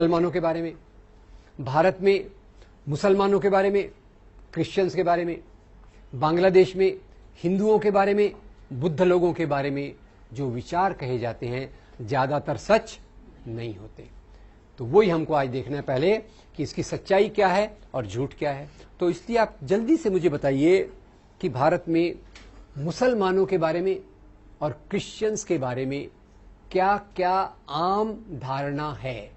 मुसलमानों के बारे में, भारत में मुसलमानों के बारे में, क्रिश्चियंस के बारे में, बांग्लादेश में हिंदुओं के बारे में, बुद्ध लोगों के बारे में जो विचार कहे जाते हैं ज्यादातर सच नहीं होते। तो वही हमको आज देखना है पहले कि इसकी सच्चाई क्या है और झूठ क्या है। तो इसलिए आप जल्दी से मुझे बताइए कि भारत में मुसलमानों के बारे में और क्रिश्चियंस के बारे में क्या क्या आम धारणा है,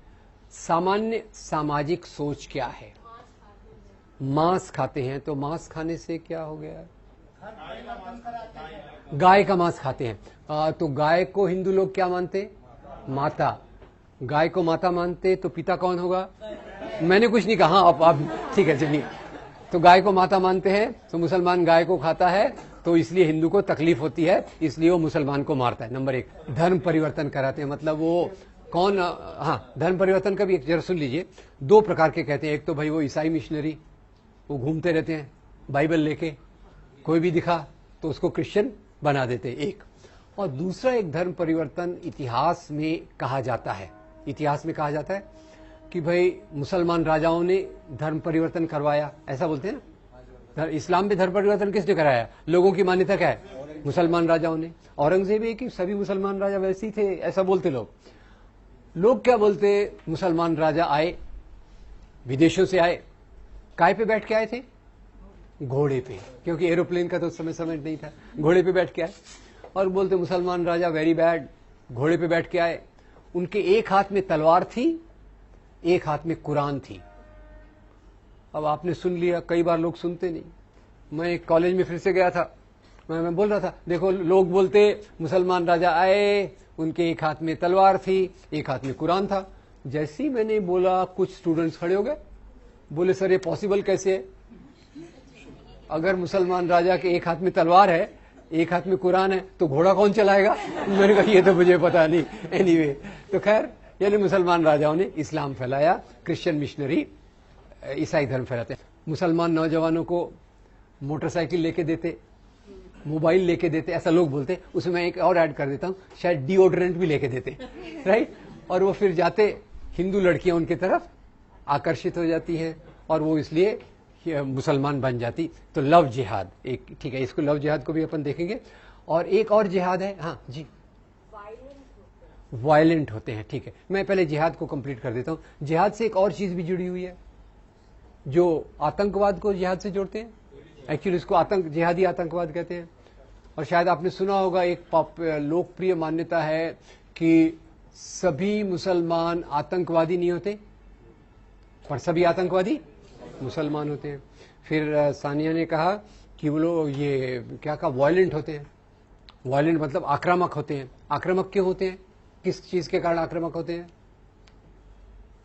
सामान्य सामाजिक सोच क्या है। मांस खाते हैं, तो मांस खाने से क्या हो गया? गाय का मांस खाते हैं। तो गाय को हिंदू लोग क्या मानते? माता। गाय को माता मानते तो पिता कौन होगा? मैंने कुछ नहीं कहा, आप ठीक है चलिए। तो गाय को माता मानते हैं, तो मुसलमान गाय को खाता है, तो इसलिए हिंदू को तकलीफ होती है, इसलिए वो मुसलमान को मारता है। नंबर एक, धर्म परिवर्तन कराते हैं, मतलब वो कौन? हाँ, धर्म परिवर्तन का भी एक जरा सुन लीजिए। दो प्रकार के कहते हैं। एक तो भाई वो ईसाई मिशनरी, वो घूमते रहते हैं बाइबल लेके, कोई भी दिखा तो उसको क्रिश्चियन बना देते हैं, एक। और दूसरा एक धर्म परिवर्तन इतिहास में कहा जाता है। इतिहास में कहा जाता है कि भाई मुसलमान राजाओं ने धर्म परिवर्तन करवाया, ऐसा बोलते हैं ना। इस्लाम में धर्म परिवर्तन किसने कराया? लोगों की मान्यता क्या है? मुसलमान राजाओं ने। औरंगजेब की सभी मुसलमान राजा वैसे ही थे, ऐसा बोलते लोग। लोग क्या बोलते? मुसलमान राजा आए, विदेशों से आए, काय पे बैठ के आए थे? घोड़े पे, क्योंकि एरोप्लेन का तो उस समय नहीं था। घोड़े पे बैठ के आए और बोलते मुसलमान राजा वेरी बैड, घोड़े पे बैठ के आए। उनके एक हाथ में तलवार थी, एक हाथ में कुरान थी। अब आपने सुन लिया, कई बार लोग सुनते नहीं। मैं एक कॉलेज में फिर से गया था, मैं बोल रहा था देखो लोग बोलते मुसलमान राजा आए, उनके एक हाथ में तलवार थी, एक हाथ में कुरान था। जैसे ही मैंने बोला कुछ स्टूडेंट्स खड़े हो गए, बोले सर ये पॉसिबल कैसे है? अगर मुसलमान राजा के एक हाथ में तलवार है, एक हाथ में कुरान है, तो घोड़ा कौन चलाएगा? मैंने कहा ये तो मुझे पता नहीं। एनीवे, तो खैर यानी मुसलमान राजाओं ने इस्लाम फैलाया, क्रिश्चियन मिशनरी ईसाई धर्म फैलाते। मुसलमान नौजवानों को मोटरसाइकिल लेके देते, मोबाइल लेके देते, ऐसा लोग बोलते। उसमें मैं एक और ऐड कर देता हूं, शायद डिओड्रेंट भी लेके देते, राइट। और वो फिर जाते, हिंदू लड़कियां उनकी तरफ आकर्षित हो जाती हैं और वो इसलिए मुसलमान बन जाती। तो लव जिहाद एक, ठीक है, इसको लव जिहाद को भी अपन देखेंगे। और एक और जिहाद है, हाँ जी, वायलेंट होते हैं, ठीक है। मैं पहले जिहाद को कंप्लीट कर देता हूं। जिहाद से एक और चीज भी जुड़ी हुई है जो आतंकवाद को जिहाद से जोड़ते हैं। एक्चुअली इसको जिहादी आतंकवाद कहते हैं। और शायद आपने सुना होगा, एक लोकप्रिय मान्यता है कि सभी मुसलमान आतंकवादी नहीं होते, पर सभी आतंकवादी मुसलमान होते हैं। फिर सानिया ने कहा कि वो लोग ये क्या कहा, वायलेंट होते हैं। वायलेंट मतलब आक्रामक होते हैं। आक्रामक क्यों होते हैं? किस चीज के कारण आक्रामक होते हैं?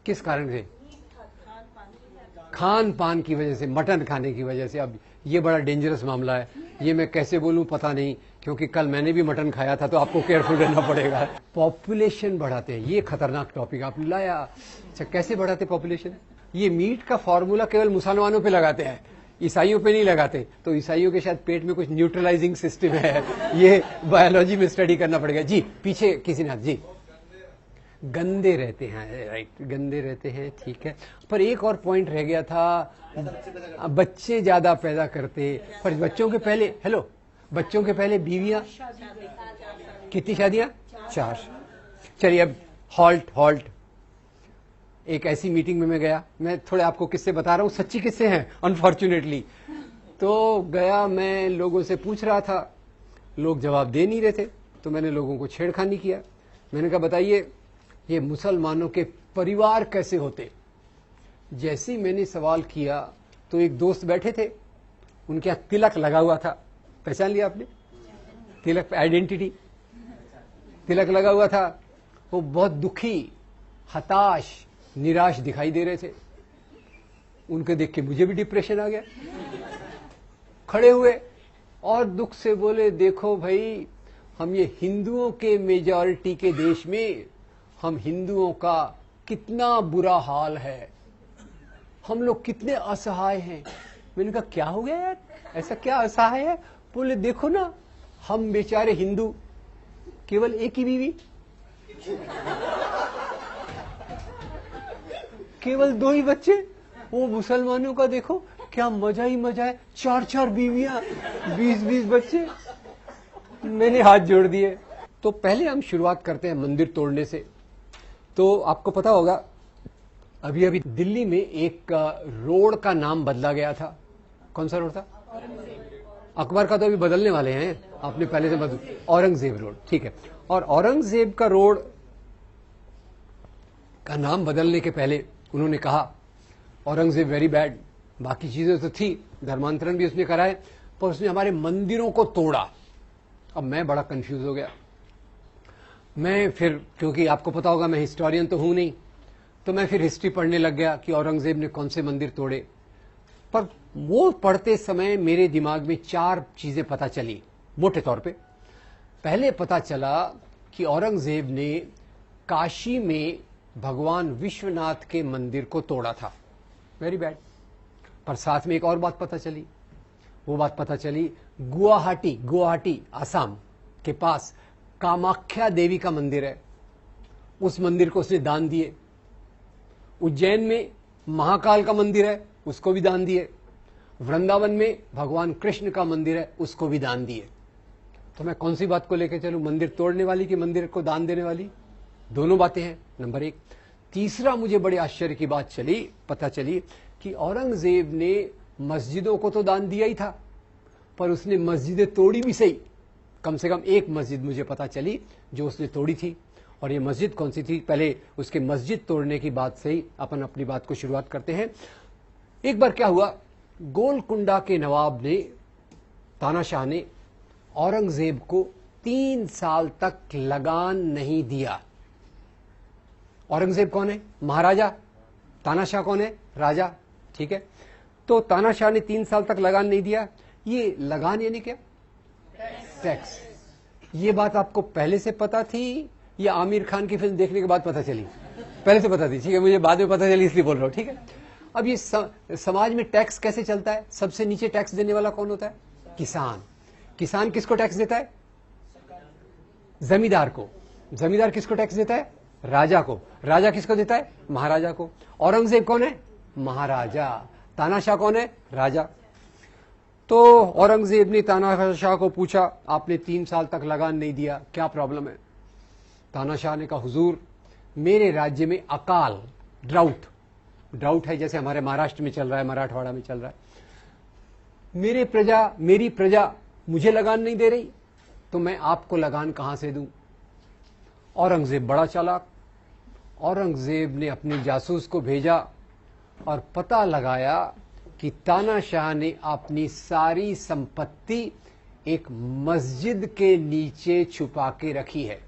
किस कारण से? खान पान की वजह से, मटन खाने की वजह से। अब ये बड़ा डेंजरस मामला है, ये मैं कैसे बोलूं पता नहीं, क्योंकि कल मैंने भी मटन खाया था, तो आपको केयरफुल रहना पड़ेगा। पॉपुलेशन बढ़ाते हैं, ये खतरनाक टॉपिक आपने लाया। अच्छा, कैसे बढ़ाते पॉपुलेशन? ये मीट का फॉर्मूला केवल मुसलमानों पे लगाते हैं, ईसाइयों पे नहीं लगाते। तो ईसाइयों के शायद पेट में कुछ न्यूट्रलाइजिंग सिस्टम है, ये बायोलॉजी में स्टडी करना पड़ेगा। जी पीछे किसी ने, जी गंदे रहते हैं, राइट, गंदे रहते हैं, ठीक है। पर एक और पॉइंट रह गया था, बच्चे ज्यादा पैदा करते, पर बच्चों के पहले, हेलो, बच्चों के पहले बीवियां, कितनी शादियां? 4। चलिए अब हॉल्ट। एक ऐसी मीटिंग में मैं गया, मैं थोड़े आपको किस्से बता रहा हूं, सच्ची किस्से हैं अनफॉर्चुनेटली। तो गया, मैं लोगों से पूछ रहा था, लोग जवाब दे नहीं रहे थे, तो मैंने लोगों को छेड़खानी किया। मैंने कहा बताइए ये मुसलमानों के परिवार कैसे होते? जैसे ही मैंने सवाल किया तो एक दोस्त बैठे थे, उनके यहाँ तिलक लगा हुआ था, पहचान लिया आपने? तिलक, आइडेंटिटी, तिलक लगा हुआ था। वो बहुत दुखी, हताश, निराश दिखाई दे रहे थे। उनके देख के मुझे भी डिप्रेशन आ गया। खड़े हुए और दुख से बोले, देखो भाई, हम ये हिंदुओं के मेजॉरिटी के देश में हम हिंदुओं का कितना बुरा हाल है, हम लोग कितने असहाय हैं। मैंने कहा क्या हो गया यार, ऐसा क्या असहाय है? बोले देखो ना, हम बेचारे हिंदू, केवल एक ही बीवी, केवल 2 ही बच्चे। वो मुसलमानों का देखो क्या मजा ही मजा है, 4-4 बीवियां, 20-20 बच्चे। मैंने हाथ जोड़ दिए। तो पहले हम शुरुआत करते हैं मंदिर तोड़ने से। तो आपको पता होगा अभी अभी दिल्ली में एक रोड का नाम बदला गया था। कौन सा रोड था? अकबर का तो अभी बदलने वाले हैं, आपने पहले से बदल, औरंगजेब रोड, ठीक है। और औरंगजेब का रोड का नाम बदलने के पहले उन्होंने कहा औरंगजेब वेरी बैड। बाकी चीजें तो थी, धर्मांतरण भी उसने कराए, पर उसने हमारे मंदिरों को तोड़ा। अब मैं बड़ा कंफ्यूज हो गया। मैं फिर, क्योंकि आपको पता होगा मैं हिस्टोरियन तो हूं नहीं, तो मैं फिर हिस्ट्री पढ़ने लग गया कि औरंगजेब ने कौन से मंदिर तोड़े। पर वो पढ़ते समय मेरे दिमाग में 4 चीजें पता चली मोटे तौर पे। पहले पता चला कि औरंगजेब ने काशी में भगवान विश्वनाथ के मंदिर को तोड़ा था, वेरी बैड। पर साथ में एक और बात पता चली। वो बात पता चली गुवाहाटी आसाम के पास कामाख्या देवी का मंदिर है, उस मंदिर को उसने दान दिए। उज्जैन में महाकाल का मंदिर है, उसको भी दान दिए। वृंदावन में भगवान कृष्ण का मंदिर है, उसको भी दान दिए। तो मैं कौन सी बात को लेकर चलूं, मंदिर तोड़ने वाली कि मंदिर को दान देने वाली? दोनों बातें हैं, नंबर 1। तीसरा मुझे बड़े आश्चर्य की बात पता चली कि औरंगजेब ने मस्जिदों को तो दान दिया ही था, पर उसने मस्जिदें तोड़ी भी सही। कम से कम एक मस्जिद मुझे पता चली जो उसने तोड़ी थी। और ये मस्जिद कौन सी थी? पहले उसके मस्जिद तोड़ने की बात से ही अपन अपनी बात को शुरुआत करते हैं। एक बार क्या हुआ, गोलकुंडा के नवाब ने, तानाशाह ने औरंगजेब को 3 साल तक लगान नहीं दिया। औरंगजेब कौन है? महाराजा। तानाशाह कौन है? राजा, ठीक है। तो तानाशाह ने 3 साल तक लगान नहीं दिया। ये लगान यानी क्या? टैक्स। ये बात आपको पहले से पता थी या आमिर खान की फिल्म देखने के बाद पता चली? पहले से पता थी, ठीक है। मुझे बाद में पता चली इसलिए बोल रहा हूं, ठीक है। अब ये समाज में टैक्स कैसे चलता है? सबसे नीचे टैक्स देने वाला कौन होता है? किसान। किसान किसको टैक्स देता है? जमींदार को। जमींदार किसको टैक्स देता है? राजा को। राजा किसको देता है? महाराजा को। औरंगजेब कौन है? महाराजा। तानाशाह कौन है? राजा। तो औरंगजेब ने तानाशाह को पूछा, आपने 3 साल तक लगान नहीं दिया, क्या प्रॉब्लम है? तानाशाह ने कहा, हुजूर मेरे राज्य में अकाल, ड्राउट है, जैसे हमारे महाराष्ट्र में चल रहा है, मराठवाड़ा में चल रहा है। मेरी प्रजा मुझे लगान नहीं दे रही, तो मैं आपको लगान कहां से दूं? औरंगजेब बड़ा चालाक। औरंगजेब ने अपने जासूस को भेजा और पता लगाया कि तानाशाह ने अपनी सारी संपत्ति एक मस्जिद के नीचे छुपा के रखी है।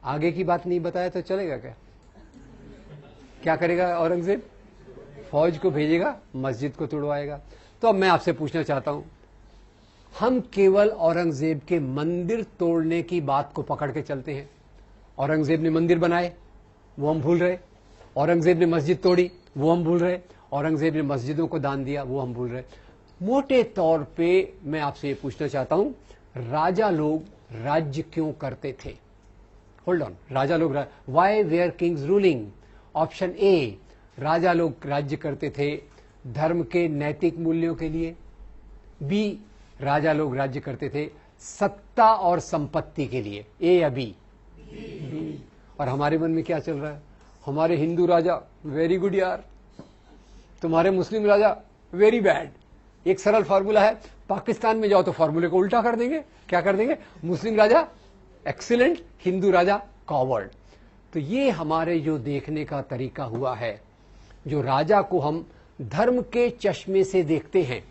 आगे की बात नहीं बताया तो चलेगा क्या? क्या करेगा औरंगजेब? फौज को भेजेगा, मस्जिद को तोड़वाएगा। तो अब मैं आपसे पूछना चाहता हूं, हम केवल औरंगजेब के मंदिर तोड़ने की बात को पकड़ के चलते हैं। औरंगजेब ने मंदिर बनाए, वो हम भूल रहे। औरंगजेब ने मस्जिद तोड़ी, वो हम भूल रहे। औरंगजेब ने मस्जिदों को दान दिया, वो हम भूल रहे। मोटे तौर पे मैं आपसे ये पूछना चाहता हूं, राजा लोग राज्य क्यों करते थे? होल्ड ऑन, राजा लोग why were kings ruling? Option A, राजा लोग राज्य करते थे धर्म के नैतिक मूल्यों के लिए। बी, राजा लोग राज्य करते थे सत्ता और संपत्ति के लिए। ए या बी? बी। और हमारे मन में क्या चल रहा है? हमारे हिंदू राजा वेरी गुड यार, तुम्हारे मुस्लिम राजा वेरी बैड। एक सरल फॉर्मूला है, पाकिस्तान में जाओ तो फॉर्मूले को उल्टा कर देंगे। क्या कर देंगे? मुस्लिम राजा एक्सीलेंट, हिंदू राजा कॉवर्ड। तो ये हमारे जो देखने का तरीका हुआ है, जो राजा को हम धर्म के चश्मे से देखते हैं,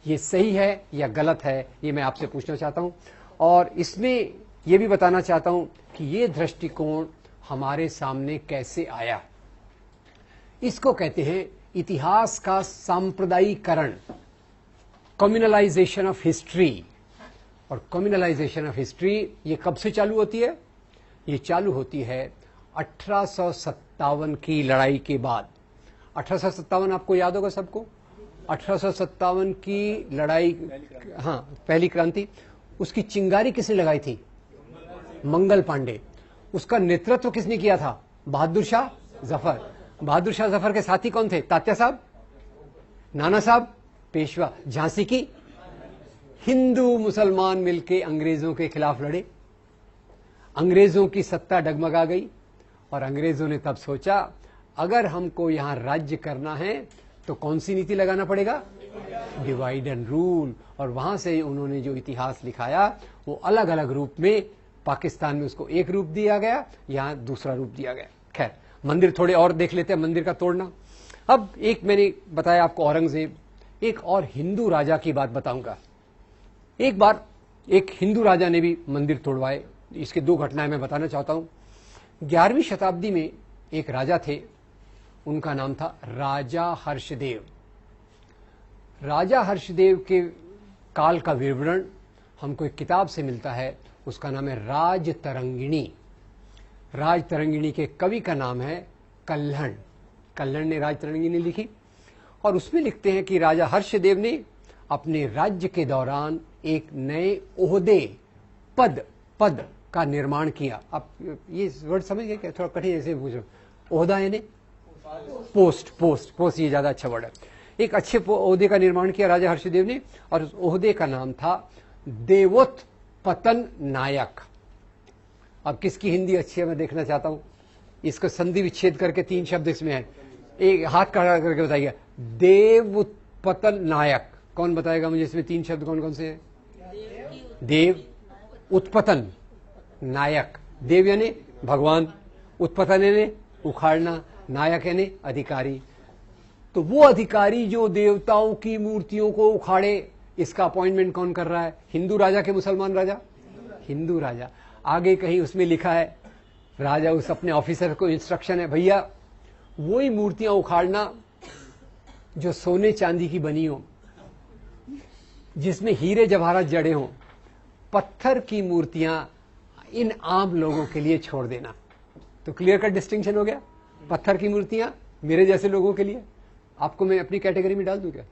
ये सही है या गलत है, ये मैं आपसे पूछना चाहता हूं। और इसमें ये भी बताना चाहता हूं कि ये दृष्टिकोण हमारे सामने कैसे आया। इसको कहते हैं इतिहास का सांप्रदायिकरण, कम्युनलाइजेशन ऑफ हिस्ट्री। और कम्युनलाइजेशन ऑफ हिस्ट्री ये कब से चालू होती है? ये चालू होती है 1857 की लड़ाई के बाद। 1857 आपको याद होगा सबको? 1857 की लड़ाई, हाँ, पहली क्रांति। उसकी चिंगारी किसने लगाई थी? मंगल पांडे। उसका नेतृत्व किसने किया था? बहादुर शाह जफर। बहादुर शाह जफर के साथी कौन थे? तात्या साहब, नाना साहब, पेशवा। झांसी की हिंदू मुसलमान मिलके अंग्रेजों के खिलाफ लड़े, अंग्रेजों की सत्ता डगमगा गई और अंग्रेजों ने तब सोचा अगर हमको यहां राज्य करना है तो कौन सी नीति लगाना पड़ेगा? Divide and rule. और वहां से उन्होंने जो इतिहास लिखाया वो अलग अलग रूप में, पाकिस्तान में उसको एक रूप दिया गया, यहां दूसरा रूप दिया गया। खैर, मंदिर थोड़े और देख लेते हैं, मंदिर का तोड़ना। अब एक मैंने बताया आपको औरंगजेब, एक और हिंदू राजा की बात बताऊंगा। एक बार एक हिंदू राजा ने भी मंदिर तोड़वाए। इसके दो घटनाएं मैं बताना चाहता हूं। 11वीं शताब्दी में एक राजा थे, उनका नाम था राजा हर्षदेव। राजा हर्षदेव के काल का विवरण हमको एक किताब से मिलता है, उसका नाम है राजतरंगिणी। राजतरंगिणी के कवि का नाम है कल्हण। कल्हण ने राजतरंगिणी लिखी और उसमें लिखते हैं कि राजा हर्षदेव ने अपने राज्य के दौरान एक नए ओहदे, पद का निर्माण किया। आप ये वर्ड समझ गए क्या? थोड़ा कठिन ऐसे पूछ रहा हूं। ओहदा यानी पोस्ट, ये ज्यादा अच्छा वर्ड है। एक अच्छे ओहदे का निर्माण किया राजा हर्षदेव ने और उस ओहदे का नाम था देवोत्पतन नायक। अब किसकी हिंदी अच्छी है मैं देखना चाहता हूं। इसको संधि विच्छेद करके 3 शब्द इसमें है, एक हाथ खड़ा करके बताइए। देवोत्पतन नायक, कौन बताएगा मुझे इसमें 3 शब्द कौन कौन से हैं? देव, उत्पतन, नायक। देव यानी भगवान, उत्पतन यानी उखाड़ना, नायक यानी अधिकारी। तो वो अधिकारी जो देवताओं की मूर्तियों को उखाड़े, इसका अपॉइंटमेंट कौन कर रहा है? हिंदू राजा के मुसलमान राजा? हिंदू राजा। आगे कहीं उसमें लिखा है, राजा उस अपने ऑफिसर को इंस्ट्रक्शन है, भैया वही मूर्तियां उखाड़ना जो सोने चांदी की बनी हो, जिसमें हीरे जवाहरात जड़े हों। पत्थर की मूर्तियां इन आम लोगों के लिए छोड़ देना। तो क्लियर कट डिस्टिंक्शन हो गया। पत्थर की मूर्तियां मेरे जैसे लोगों के लिए, आपको मैं अपनी कैटेगरी में डाल दूं क्या?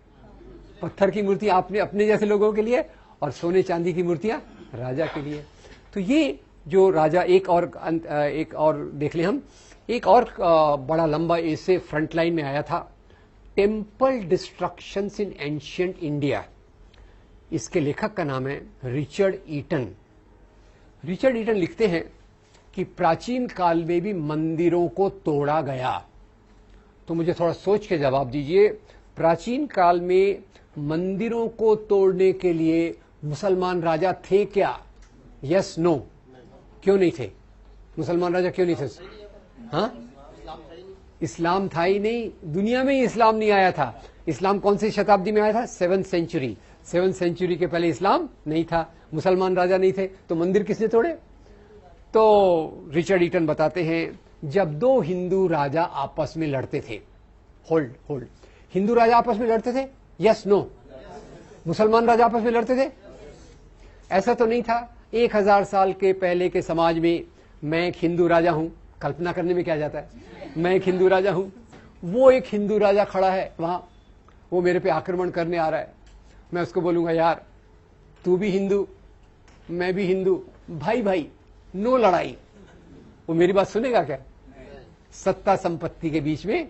पत्थर की मूर्ति आपने अपने जैसे लोगों के लिए और सोने चांदी की मूर्तियां राजा के लिए। तो ये जो राजा, एक और देख ले हम, एक और बड़ा लंबा इससे फ्रंट लाइन में आया था, टेम्पल डिस्ट्रक्शंस इन एंशिएंट इंडिया। इसके लेखक का नाम है रिचर्ड ईटन। रिचर्ड ईटन लिखते हैं कि प्राचीन काल में भी मंदिरों को तोड़ा गया। तो मुझे थोड़ा सोच के जवाब दीजिए, प्राचीन काल में मंदिरों को तोड़ने के लिए मुसलमान राजा थे क्या? Yes, no? क्यों नहीं थे? मुसलमान राजा क्यों नहीं थे? हाँ, इस्लाम था ही नहीं, दुनिया में ही इस्लाम नहीं आया था। इस्लाम कौन सी शताब्दी में आया था? 7th century. 7th सेंचुरी के पहले इस्लाम नहीं था, मुसलमान राजा नहीं थे, तो मंदिर किसने तोड़े? तो रिचर्ड ईटन बताते हैं, जब 2 हिंदू राजा आपस में लड़ते थे, होल्ड, हिंदू राजा आपस में लड़ते थे? Yes, no? मुसलमान राजा आपस में लड़ते थे? ऐसा तो नहीं था। 1000 साल के पहले के समाज में मैं एक हिंदू राजा हूं, कल्पना करने में क्या जाता है, मैं एक हिंदू राजा हूं, वो एक हिंदू राजा खड़ा है वहां, वो मेरे पे आक्रमण करने आ रहा है। मैं उसको बोलूंगा, यार तू भी हिंदू, मैं भी हिंदू, भाई नो लड़ाई। वो मेरी बात सुनेगा क्या? सत्ता संपत्ति के बीच में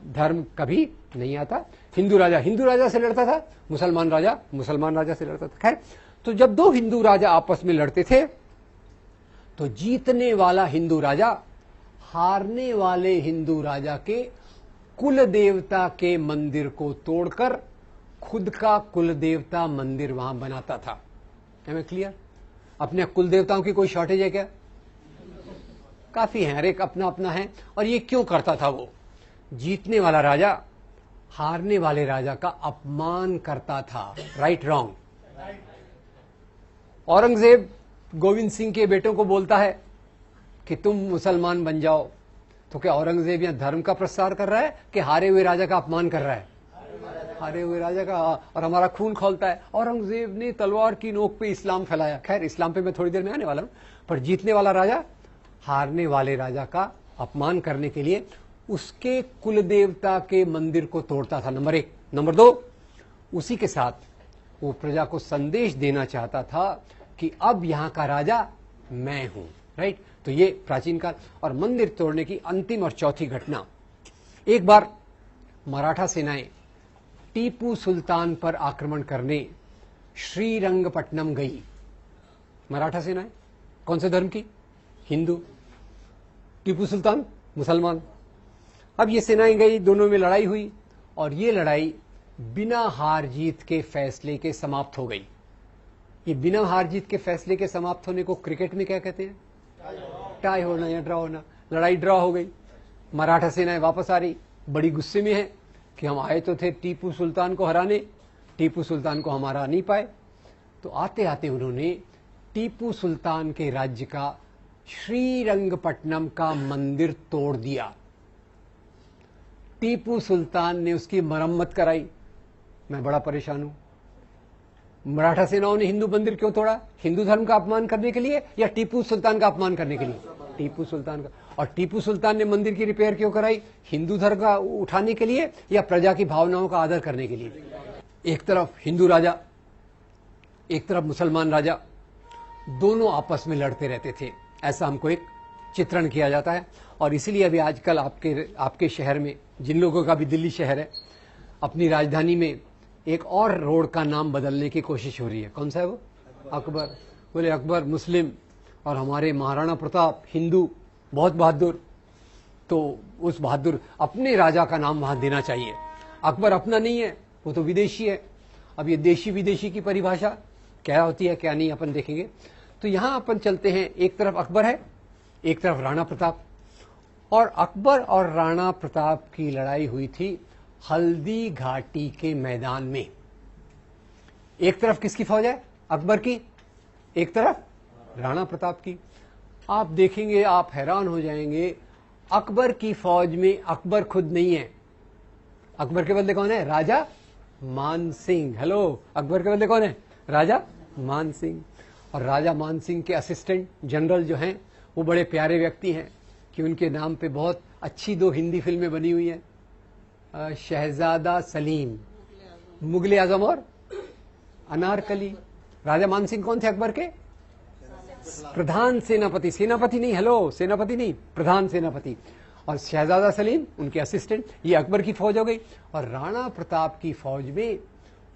धर्म कभी नहीं आता। हिंदू राजा से लड़ता था, मुसलमान राजा से लड़ता था। खैर, तो जब 2 हिंदू राजा आपस में लड़ते थे तो जीतने वाला हिंदू राजा हारने वाले हिंदू राजा के कुल देवता के मंदिर को तोड़कर खुद का कुल देवता मंदिर वहां बनाता था। है क्लियर? अपने कुल देवताओं की कोई शॉर्टेज है क्या? काफी है, हर एक अपना अपना है। और ये क्यों करता था? वो जीतने वाला राजा हारने वाले राजा का अपमान करता था। Right, wrong? औरंगजेब गोविंद सिंह के बेटों को बोलता है कि तुम मुसलमान बन जाओ, तो क्या औरंगजेब यहां धर्म का प्रसार कर रहा है कि हारे हुए राजा का अपमान कर रहा है? हारे हुए राजा का, और हमारा खून खौलता है। औरंगजेब ने तलवार की नोक पे इस्लाम फैलाया। खैर, इस्लाम पे मैं थोड़ी देर में आने वाला हूं। पर जीतने वाला राजा हारने वाले राजा का अपमान करने के लिए उसके कुल देवता के मंदिर को तोड़ता था, नंबर 1। नंबर 2, उसी के साथ वो प्रजा को संदेश देना चाहता था कि अब यहां का राजा मैं हूं। राइट? तो ये प्राचीन काल। और मंदिर तोड़ने की अंतिम और चौथी घटना, एक बार मराठा सेनाएं टीपू सुल्तान पर आक्रमण करने श्रीरंगपट्टनम गई। मराठा सेनाएं कौन से धर्म की? हिंदू। टीपू सुल्तान मुसलमान। अब ये सेनाएं गई, दोनों में लड़ाई हुई और ये लड़ाई बिना हार जीत के फैसले के समाप्त हो गई। ये बिना हार जीत के फैसले के समाप्त होने को क्रिकेट में क्या कहते हैं? टाई होना या ड्रॉ होना। लड़ाई ड्रॉ हो गई। मराठा सेनाएं वापस आ रही, बड़ी गुस्से में है कि हम आए तो थे टीपू सुल्तान को हराने, टीपू सुल्तान को हम हरा नहीं पाए। तो आते आते उन्होंने टीपू सुल्तान के राज्य का श्रीरंगपट्टनम का मंदिर तोड़ दिया। टीपू सुल्तान ने उसकी मरम्मत कराई। मैं बड़ा परेशान हूं। मराठा सेनाओं ने हिंदू मंदिर क्यों तोड़ा? हिंदू धर्म का अपमान करने के लिए या टीपू सुल्तान का अपमान करने के लिए? टीपू सुल्तान का। और टीपू सुल्तान ने मंदिर की रिपेयर क्यों कराई? हिंदू धर्म का उठाने के लिए या प्रजा की भावनाओं का आदर करने के लिए? एक तरफ हिंदू राजा, एक तरफ मुसलमान राजा, दोनों आपस में लड़ते रहते थे, ऐसा हमको एक चित्रण किया जाता है। और इसीलिए अभी आजकल आपके शहर में, जिन लोगों का भी दिल्ली शहर है, अपनी राजधानी में एक और रोड का नाम बदलने की कोशिश हो रही है। कौन सा है वो? अकबर। बोले अकबर मुस्लिम और हमारे महाराणा प्रताप हिंदू, बहुत बहादुर, तो उस बहादुर अपने राजा का नाम वहां देना चाहिए। अकबर अपना नहीं है, वो तो विदेशी है। अब ये देशी विदेशी की परिभाषा क्या होती है क्या नहीं अपन देखेंगे। तो यहां अपन चलते हैं, एक तरफ अकबर है, एक तरफ राणा प्रताप। और अकबर और राणा प्रताप की लड़ाई हुई थी हल्दी घाटी के मैदान में। एक तरफ किसकी फौज है? अकबर की, एक तरफ राणा प्रताप की। आप देखेंगे, आप हैरान हो जाएंगे, अकबर की फौज में अकबर खुद नहीं है। अकबर के बदले कौन है? राजा मान सिंह। हेलो, अकबर के बदले कौन है? राजा मान सिंह। और राजा मान सिंह के असिस्टेंट जनरल जो हैं, वो बड़े प्यारे व्यक्ति हैं कि उनके नाम पे बहुत अच्छी 2 हिंदी फिल्में बनी हुई हैं, शहजादा सलीम, मुगले आजम और अनारकली। राजा मान सिंह कौन थे अकबर के? प्रधान सेनापति। सेनापति नहीं, हेलो, सेनापति नहीं, प्रधान सेनापति। और शहजादा सलीम उनके असिस्टेंट। ये अकबर की फौज हो गई। और राणा प्रताप की फौज में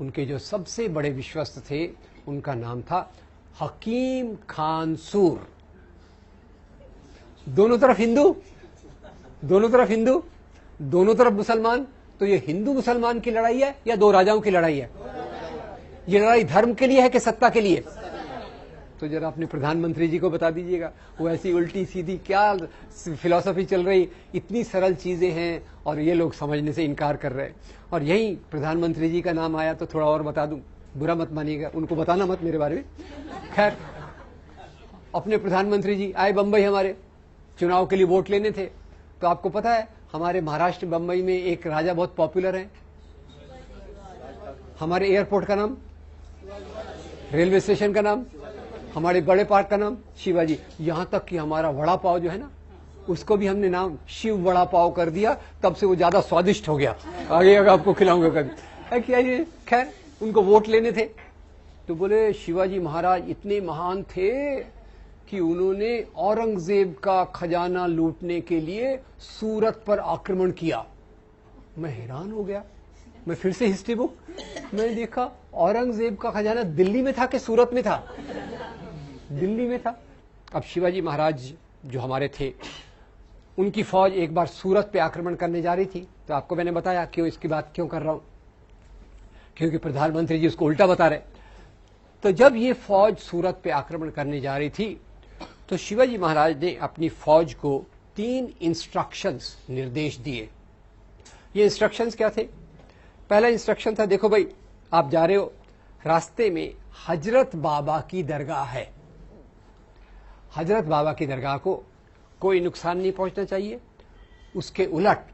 उनके जो सबसे बड़े विश्वस्त थे, उनका नाम था हकीम खान सूर। दोनों तरफ हिंदू, दोनों तरफ हिंदू, दोनों तरफ मुसलमान। तो ये हिंदू मुसलमान की लड़ाई है या 2 राजाओं की लड़ाई है? ये लड़ाई धर्म के लिए है कि सत्ता के लिए? तो जरा अपने प्रधानमंत्री जी को बता दीजिएगा, वो ऐसी उल्टी सीधी क्या फिलॉसफी चल रही, इतनी सरल चीजें हैं और ये लोग समझने से इनकार कर रहे हैं। और यही प्रधानमंत्री जी का नाम आया तो थोड़ा और बता दूं, बुरा मत मानिएगा, उनको बताना मत मेरे बारे में। खैर, अपने प्रधानमंत्री जी आए बंबई, हमारे चुनाव के लिए वोट लेने थे। तो आपको पता है हमारे महाराष्ट्र बंबई में एक राजा बहुत पॉपुलर है। हमारे एयरपोर्ट का नाम, रेलवे स्टेशन का नाम, हमारे बड़े पार्क का नाम शिवाजी। यहां तक कि हमारा वड़ा पाव जो है ना, उसको भी हमने नाम शिव वड़ा पाव कर दिया, तब से वो ज्यादा स्वादिष्ट हो गया। आगे आपको खिलाऊंगा कभी। क्या ये, खैर, उनको वोट लेने थे तो बोले शिवाजी महाराज इतने महान थे कि उन्होंने औरंगजेब का खजाना लूटने के लिए सूरत पर आक्रमण किया। मैं हैरान हो गया। मैं फिर से हिस्ट्री बुक मैंने देखा, औरंगजेब का खजाना दिल्ली में था कि सूरत में था? दिल्ली में था। अब शिवाजी महाराज जो हमारे थे, उनकी फौज एक बार सूरत पे आक्रमण करने जा रही थी। तो आपको मैंने बताया क्यों, इसकी बात क्यों कर रहा हूं, क्योंकि प्रधानमंत्री जी उसको उल्टा बता रहे। तो जब ये फौज सूरत पे आक्रमण करने जा रही थी तो शिवाजी महाराज ने अपनी फौज को 3 इंस्ट्रक्शंस, निर्देश दिए। ये इंस्ट्रक्शंस क्या थे? पहला इंस्ट्रक्शन था, देखो भाई, आप जा रहे हो, रास्ते में हजरत बाबा की दरगाह है। हजरत बाबा की दरगाह को कोई नुकसान नहीं पहुंचना चाहिए। उसके उलट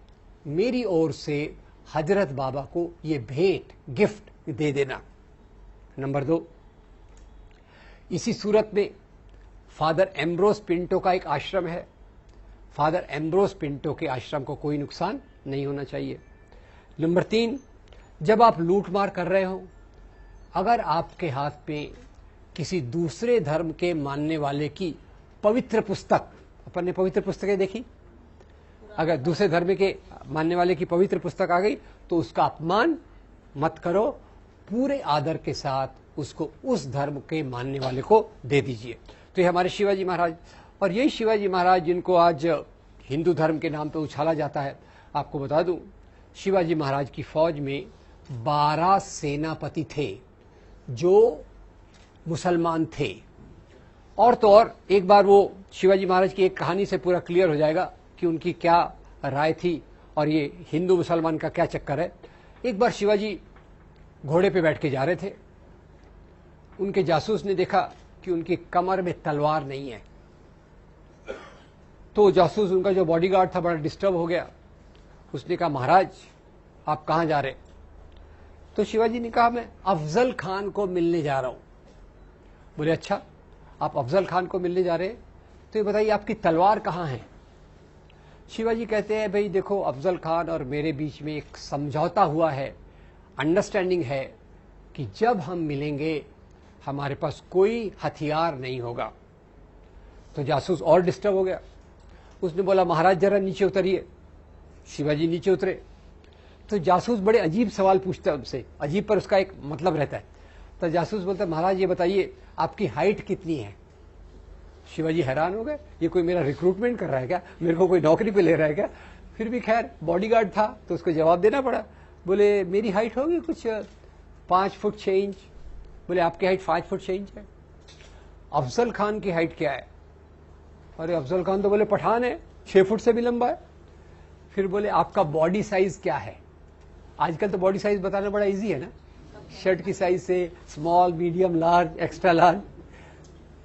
मेरी ओर से हजरत बाबा को ये भेंट, गिफ्ट दे देना। नंबर 2, इसी सूरत में फादर एम्ब्रोस पिंटो का एक आश्रम है। फादर एम्ब्रोस पिंटो के आश्रम को कोई नुकसान नहीं होना चाहिए। नंबर 3, जब आप लूटमार कर रहे हो, अगर आपके हाथ में किसी दूसरे धर्म के मानने वाले की पवित्र पुस्तक, अपन ने पवित्र पुस्तकें देखी, अगर दूसरे धर्म के मानने वाले की पवित्र पुस्तक आ गई तो उसका अपमान मत करो, पूरे आदर के साथ उसको उस धर्म के मानने वाले को दे दीजिए। तो ये हमारे शिवाजी महाराज, और यही शिवाजी महाराज जिनको आज हिंदू धर्म के नाम पे उछाला जाता है। आपको बता दूं, शिवाजी महाराज की फौज में 12 सेनापति थे जो मुसलमान थे। और तो और एक बार वो शिवाजी महाराज की एक कहानी से पूरा क्लियर हो जाएगा कि उनकी क्या राय थी और ये हिंदू मुसलमान का क्या चक्कर है। एक बार शिवाजी घोड़े पे बैठ के जा रहे थे, उनके जासूस ने देखा कि उनकी कमर में तलवार नहीं है। तो जासूस, उनका जो बॉडीगार्ड था, बड़ा डिस्टर्ब हो गया। उसने कहा, महाराज आप कहां जा रहे? तो शिवाजी ने कहा, मैं अफजल खान को मिलने जा रहा हूं। बोले, अच्छा आप अफजल खान को मिलने जा रहे हैं, तो ये बताइए आपकी तलवार कहां है? शिवाजी कहते हैं, भाई देखो, अफजल खान और मेरे बीच में एक समझौता हुआ है, अंडरस्टैंडिंग है कि जब हम मिलेंगे हमारे पास कोई हथियार नहीं होगा। तो जासूस और डिस्टर्ब हो गया। उसने बोला, महाराज जरा नीचे उतरिए। शिवाजी नीचे उतरे तो जासूस बड़े अजीब सवाल पूछता है उनसे, अजीब पर उसका एक मतलब रहता है। तो जासूस बोलता है, महाराज ये बताइए आपकी हाइट कितनी है? शिवाजी हैरान हो गए, ये कोई मेरा रिक्रूटमेंट कर रहा है क्या, मेरे को कोई नौकरी पे ले रहा है क्या? फिर भी खैर बॉडीगार्ड था तो उसको जवाब देना पड़ा। बोले, मेरी हाइट होगी कुछ 5 फुट 6 इंच। बोले, आपकी हाइट 5 फुट 6 इंच है। अफजल खान की हाइट क्या है? अरे अफजल खान तो बोले पठान है, 6 फुट से भी लंबा है। फिर बोले, आपका बॉडी साइज क्या है? आजकल तो बॉडी साइज बताना बड़ा इजी है ना, शर्ट की साइज से small, medium, large, extra large.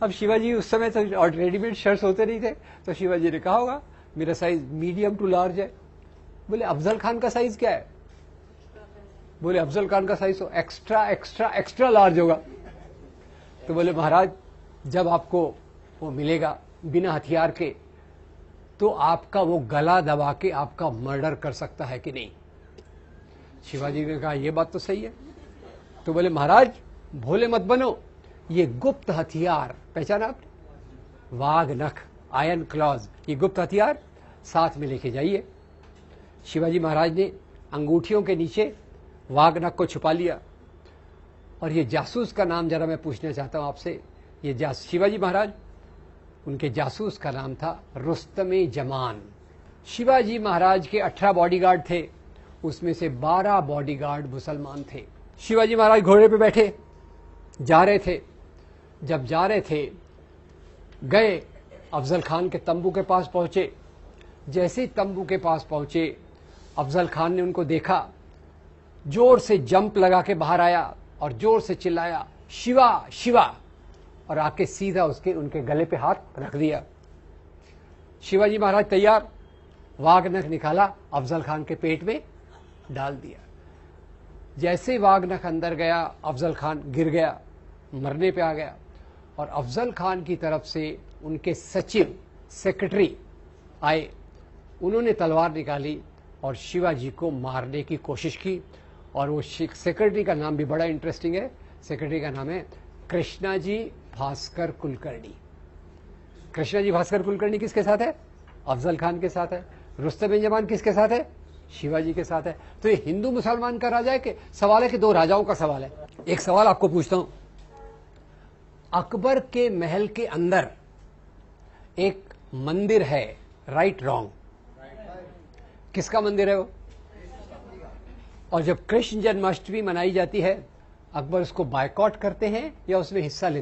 अब शिवाजी उस समय तो और रेडीमेड शर्ट्स होते नहीं थे, तो शिवाजी ने कहा होगा मेरा साइज मीडियम टू लार्ज है। बोले, अफजल खान का साइज क्या है? बोले, अफजल खान का साइज तो एक्स्ट्रा एक्स्ट्रा एक्स्ट्रा लार्ज होगा। तो बोले, महाराज जब आपको वो मिलेगा बिना हथियार के, तो आपका वो गला दबा के आपका मर्डर कर सकता है कि नहीं? शिवाजी ने कहा, यह बात तो सही है। तो बोले, महाराज भोले मत बनो, ये गुप्त हथियार पहचाना आपने? वाघ नख, आयरन क्लॉज, ये गुप्त हथियार साथ में लेके जाइए। शिवाजी महाराज ने अंगूठियों के नीचे वाघ नख को छुपा लिया। और ये जासूस का नाम जरा मैं पूछना चाहता हूं आपसे। ये शिवाजी महाराज, उनके जासूस का नाम था रुस्तमे जमान। शिवाजी महाराज के 18 बॉडीगार्ड थे, उसमें से 12 बॉडीगार्ड मुसलमान थे। शिवाजी महाराज घोड़े पे बैठे जा रहे थे। जब जा रहे थे, गए अफजल खान के तंबू के पास पहुंचे। जैसे ही तंबू के पास पहुंचे, अफजल खान ने उनको देखा, जोर से जंप लगा के बाहर आया और जोर से चिल्लाया, शिवा शिवा, और आके सीधा उनके गले पे हाथ रख दिया। शिवाजी महाराज तैयार, वाघ नख निकाला, अफजल खान के पेट में डाल दिया। जैसे वाघ नख अंदर गया, अफजल खान गिर गया, मरने पे आ गया। और अफजल खान की तरफ से उनके सचिव, सेक्रेटरी आए, उन्होंने तलवार निकाली और शिवाजी को मारने की कोशिश की। और वो सेक्रेटरी का नाम भी बड़ा इंटरेस्टिंग है। सेक्रेटरी का नाम है कृष्णाजी भास्कर कुलकर्णी। कृष्णाजी भास्कर कुलकर्णी किसके साथ है? अफजल खान के साथ है। रुस्तम जमान किसके साथ है? शिवाजी के साथ है। तो ये हिंदू मुसलमान का राजा है कि सवाल है कि दो राजाओं का सवाल है। एक सवाल आपको पूछता हूं, अकबर के महल के अंदर एक मंदिर है, राइट रॉन्ग? किसका मंदिर है वो? और जब कृष्ण जन्माष्टमी मनाई जाती है, अकबर उसको बायकॉट करते हैं या उसमें हिस्सा लेते हैं?